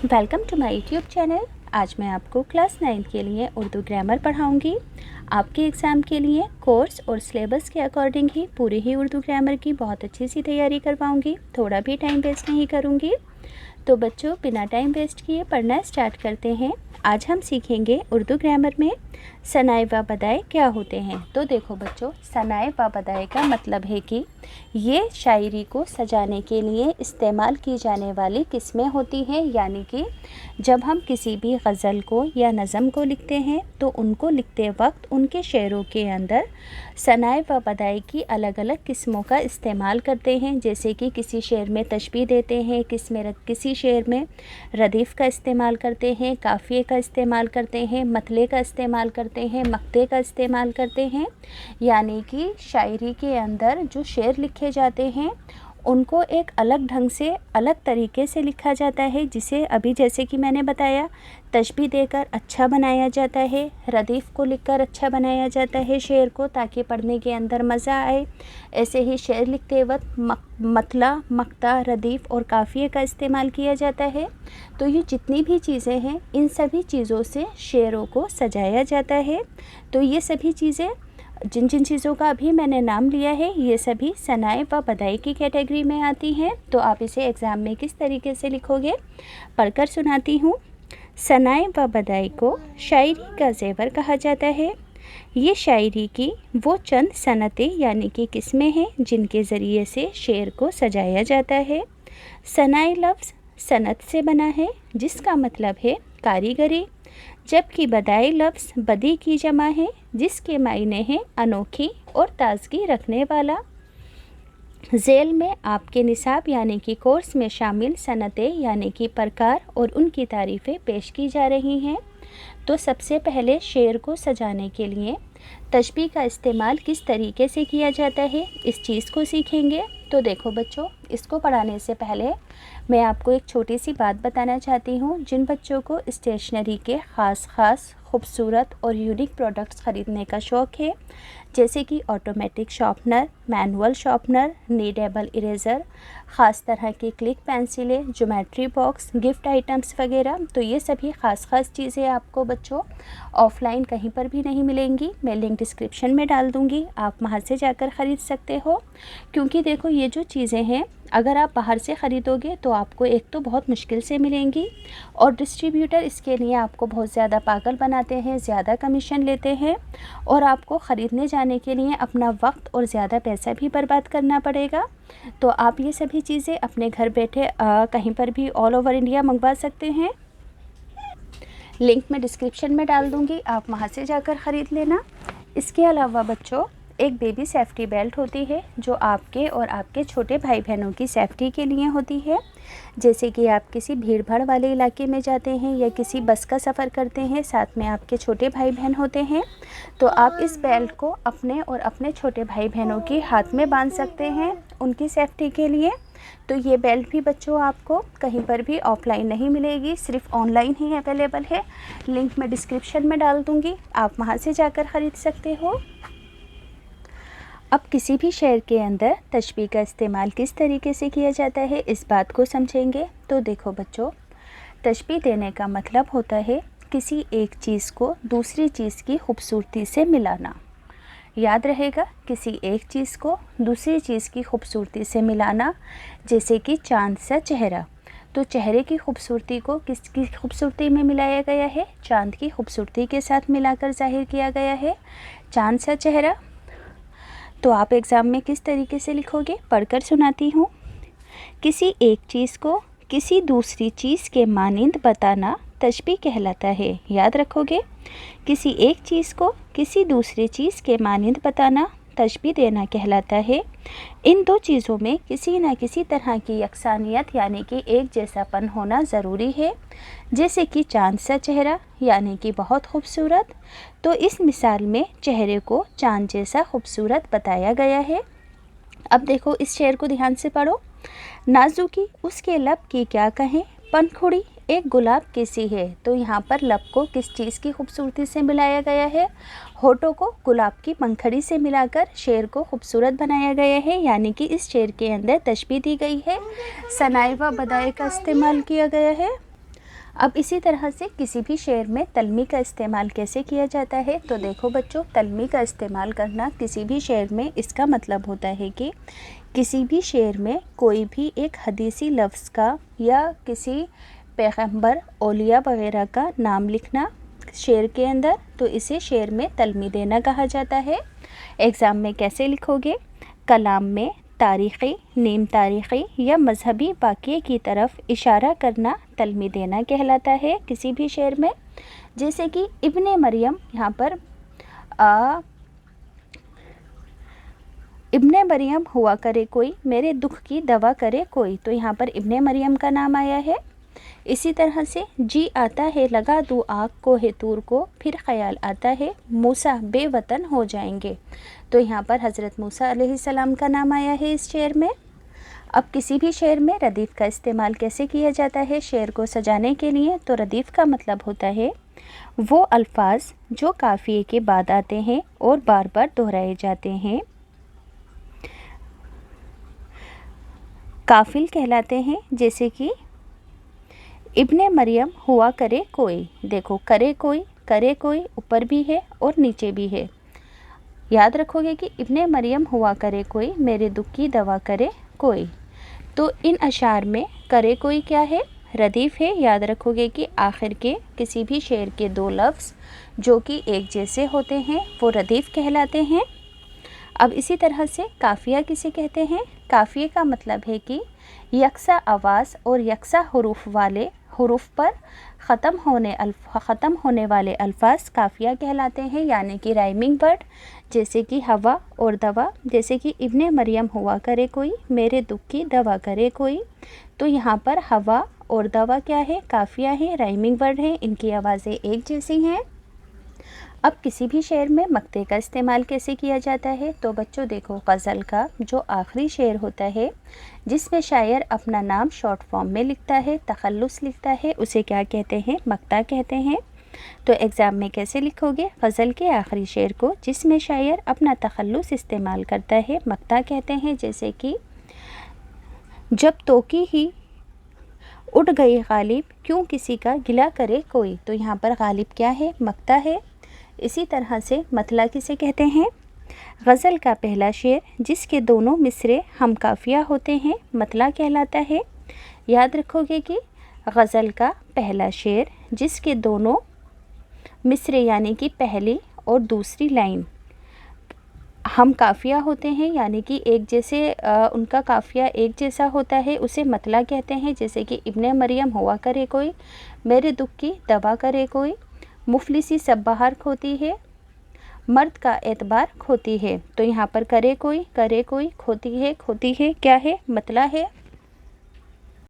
Welcome to my YouTube channel. आज मैं आपको क्लास 9 के लिए उर्दू ग्रामर पढ़ाऊंगी। आपके एग्ज़ाम के लिए कोर्स और सिलेबस के अकॉर्डिंग ही पूरी ही उर्दू ग्रामर की बहुत अच्छी सी तैयारी करवाऊंगी। थोड़ा भी टाइम वेस्ट नहीं करूंगी। तो बच्चों, बिना टाइम वेस्ट किए पढ़ना स्टार्ट करते हैं। आज हम सीखेंगे उर्दू ग्रामर में सनाए व बदाए क्या होते हैं। तो देखो बच्चों, सनाए व बदाए का मतलब है कि ये शायरी को सजाने के लिए इस्तेमाल की जाने वाली किस्में होती हैं। यानी कि जब हम किसी भी गज़ल को या नज़म को लिखते हैं तो उनको लिखते वक्त उनके शेरों के अंदर सनाए व बदाए की अलग अलग किस्मों का इस्तेमाल करते हैं। जैसे कि किसी शेर में तशबीह देते हैं, किसी शेर में रदीफ़ का इस्तेमाल करते हैं, काफ़िए का इस्तेमाल करते हैं, मतले का इस्तेमाल करते हैं, मक्ते का इस्तेमाल करते हैं। यानी कि शायरी के अंदर जो शेर लिखे जाते हैं उनको एक अलग ढंग से, अलग तरीके से लिखा जाता है, जिसे अभी जैसे कि मैंने बताया तशबीह देकर अच्छा बनाया जाता है, रदीफ़ को लिखकर अच्छा बनाया जाता है शेर को, ताकि पढ़ने के अंदर मज़ा आए। ऐसे ही शेर लिखते वक्त मतला, मक्ता, रदीफ़ और काफ़िए का इस्तेमाल किया जाता है। तो ये जितनी भी चीज़ें हैं, इन सभी चीज़ों से शेरों को सजाया जाता है। तो ये सभी चीज़ें, जिन जिन चीज़ों का अभी मैंने नाम लिया है, ये सभी सनाए व बदाई की कैटेगरी में आती हैं। तो आप इसे एग्ज़ाम में किस तरीके से लिखोगे, पढ़कर सुनाती हूँ। सनाए व बदाई को शायरी का ज़ेवर कहा जाता है। ये शायरी की वो चंद सनतें यानी कि किस्में हैं जिनके ज़रिए से शेर को सजाया जाता है। सनाए लफ्ज़ सनत से बना है, जिसका मतलब है कारीगरी, जबकि बदाई लफ्ज़ बदी की जमा है, जिसके मायने हैं अनोखी और ताजगी रखने वाला। झेल में आपके निसाब यानी कि कोर्स में शामिल सनतें यानी कि प्रकार और उनकी तारीफ़ें पेश की जा रही हैं। तो सबसे पहले शेर को सजाने के लिए तशबीह का इस्तेमाल किस तरीके से किया जाता है, इस चीज़ को सीखेंगे। तो देखो बच्चों, इसको पढ़ाने से पहले मैं आपको एक छोटी सी बात बताना चाहती हूँ। जिन बच्चों को स्टेशनरी के ख़ास खूबसूरत और यूनिक प्रोडक्ट्स ख़रीदने का शौक़ है, जैसे कि automatic sharpener, manual sharpener, kneadable eraser, ख़ास तरह की क्लिक पेंसिलें, ज्योमेट्री बॉक्स, गिफ्ट आइटम्स वगैरह, तो ये सभी ख़ास चीज़ें आपको बच्चों ऑफ़लाइन कहीं पर भी नहीं मिलेंगी। मैं लिंक डिस्क्रिप्शन में डाल दूँगी, आप वहाँ से जाकर ख़रीद सकते हो। क्योंकि देखो, ये जो चीज़ें हैं अगर आप बाहर से ख़रीदोगे तो आपको एक तो बहुत मुश्किल से मिलेंगी, और डिस्ट्रीब्यूटर इसके लिए आपको बहुत ज़्यादा पागल बनाते हैं, ज़्यादा कमीशन लेते हैं, और आपको ख़रीदने जाने के लिए अपना वक्त और ज़्यादा पैसा भी बर्बाद करना पड़ेगा। तो आप ये सभी चीज़ें अपने घर बैठे कहीं पर भी ऑल ओवर इंडिया मंगवा सकते हैं। लिंक मैं डिस्क्रिप्शन में डाल दूँगी, आप वहाँ से जाकर ख़रीद लेना। इसके अलावा बच्चों, एक बेबी सेफ्टी बेल्ट होती है जो आपके और आपके छोटे भाई बहनों की सेफ्टी के लिए होती है। जैसे कि आप किसी भीड़ भाड़ वाले इलाके में जाते हैं या किसी बस का सफ़र करते हैं, साथ में आपके छोटे भाई बहन होते हैं, तो आप इस बेल्ट को अपने और अपने छोटे भाई बहनों के हाथ में बांध सकते हैं उनकी सेफ्टी के लिए। तो ये बेल्ट भी बच्चों आपको कहीं पर भी ऑफलाइन नहीं मिलेगी, सिर्फ ऑनलाइन ही अवेलेबल है। लिंक मैं डिस्क्रिप्शन में डाल दूँगी, आप वहाँ से जाकर ख़रीद सकते हो। अब किसी भी शेर के अंदर तशबीह का इस्तेमाल किस तरीके से किया जाता है, इस बात को समझेंगे। तो देखो बच्चों, तशबीह देने का मतलब होता है किसी एक चीज़ को दूसरी चीज़ की खूबसूरती से मिलाना। याद रहेगा, किसी एक चीज़ को दूसरी चीज़ की खूबसूरती से मिलाना। जैसे कि चाँद सा चेहरा, तो चेहरे की खूबसूरती को किसकी खूबसूरती में मिलाया गया है, चाँद की खूबसूरती के साथ मिलाकर ज़ाहिर किया गया है, चाँद सा चेहरा। तो आप एग्ज़ाम में किस तरीके से लिखोगे, पढ़कर सुनाती हूँ। किसी एक चीज़ को किसी दूसरी चीज़ के मानिंद बताना तशबीह कहलाता है। याद रखोगे, किसी एक चीज़ को किसी दूसरी चीज़ के मानिंद बताना तशबीह देना कहलाता है। इन दो चीज़ों में किसी न किसी तरह की यकसानियत यानी कि एक जैसापन होना ज़रूरी है। जैसे कि चाँद सा चेहरा यानी कि बहुत खूबसूरत, तो इस मिसाल में चेहरे को चाँद जैसा खूबसूरत बताया गया है। अब देखो, इस शेर को ध्यान से पढ़ो। नाजुकी उसके लब की क्या कहें, पंखुड़ी एक गुलाब की सी है। तो यहाँ पर लब को किस चीज़ की खूबसूरती से मिलाया गया है, होठों को गुलाब की पंखड़ी से मिलाकर शेर को खूबसूरत बनाया गया है। यानी कि इस शेर के अंदर तशबीह दी गई है, सनाए व बदाए का इस्तेमाल किया गया है। अब इसी तरह से किसी भी शेर में तलमी का इस्तेमाल कैसे किया जाता है, तो देखो बच्चों, तलमी का इस्तेमाल करना किसी भी शेर में इसका मतलब होता है कि किसी भी शेर में कोई भी एक हदीसी लफ्ज़ का या किसी पैगंबर औलिया वगैरह का नाम लिखना शेर के अंदर, तो इसे शेर में तलमी देना कहा जाता है। एग्ज़ाम में कैसे लिखोगे? कलाम में तारीख़ी, नीम तारीख़ी या मजहबी वाक़ये की तरफ इशारा करना तलमी देना कहलाता है किसी भी शेर में। जैसे कि इब्ने मरियम, यहाँ पर इब्ने मरियम हुआ करे कोई, मेरे दुख की दवा करे कोई, तो यहाँ पर इब्ने मरियम का नाम आया है। इसी तरह से जी आता है लगा दूँ आग को है तूर को, फिर ख़याल आता है मूसा बेवतन हो जाएंगे, तो यहाँ पर हज़रत मूसा अलैहिस्सलाम का नाम आया है इस शेर में। अब किसी भी शेर में रदीफ़ का इस्तेमाल कैसे किया जाता है शेर को सजाने के लिए, तो रदीफ़ का मतलब होता है वो अल्फाज जो काफ़िए के बाद आते हैं और बार बार दोहराए जाते हैं, काफिल कहलाते हैं। जैसे कि इब्ने मरियम हुआ करे कोई, देखो करे कोई ऊपर भी है और नीचे भी है। याद रखोगे कि इब्ने मरियम हुआ करे कोई, मेरे दुख की दवा करे कोई, तो इन अशार में करे कोई क्या है? रदीफ़ है। याद रखोगे कि आखिर के किसी भी शेर के दो लफ्ज़ जो कि एक जैसे होते हैं वो रदीफ़ कहलाते हैं। अब इसी तरह से काफ़िया किसे कहते हैं? काफ़िए का मतलब है कि यकसा आवाज़ और यकसा हुरूफ वाले हुरूफ पर ख़त्म होने वाले अल्फाज काफ़िया कहलाते हैं, यानी कि राइमिंग वर्ड। जैसे कि हवा और दवा, जैसे कि इब्ने मरियम हुआ करे कोई, मेरे दुख की दवा करे कोई, तो यहाँ पर हवा और दवा क्या है? काफ़िया है, राइमिंग वर्ड है, इनकी आवाज़ें एक जैसी हैं। अब किसी भी शेर में मक्ते का इस्तेमाल कैसे किया जाता है, तो बच्चों देखो, गज़ल का जो आखिरी शेर होता है जिसमें शायर अपना नाम शॉर्ट फॉर्म में लिखता है, तखल्लुस लिखता है, उसे क्या कहते हैं? मक्ता कहते हैं। तो एग्ज़ाम में कैसे लिखोगे? गज़ल के आखिरी शेर को जिसमें शायर अपना तखल्लुस इस्तेमाल करता है मक्ता कहते हैं। जैसे कि जब तोकी ही उड़ गई गालिब, क्यों किसी का गिला करे कोई, तो यहाँ पर गालिब क्या है? मक्ता है। इसी तरह से मतला किसे कहते हैं? गज़ल का पहला शेर जिसके दोनों मिसरे हम काफ़िया होते हैं मतला कहलाता है। याद रखोगे कि गज़ल का पहला शेर जिसके दोनों मिसरे यानी कि पहली और दूसरी लाइन हम काफ़िया होते हैं, यानी कि एक जैसे उनका काफ़िया एक जैसा होता है, उसे मतला कहते हैं। जैसे कि इब्ने मरियम हुआ करे कोई, मेरे दुख की दवा करे कोई, मुफलिसी सब बाहर खोती है, मर्द का एतबार खोती है, तो यहाँ पर करे कोई खोती है क्या है? मतला है।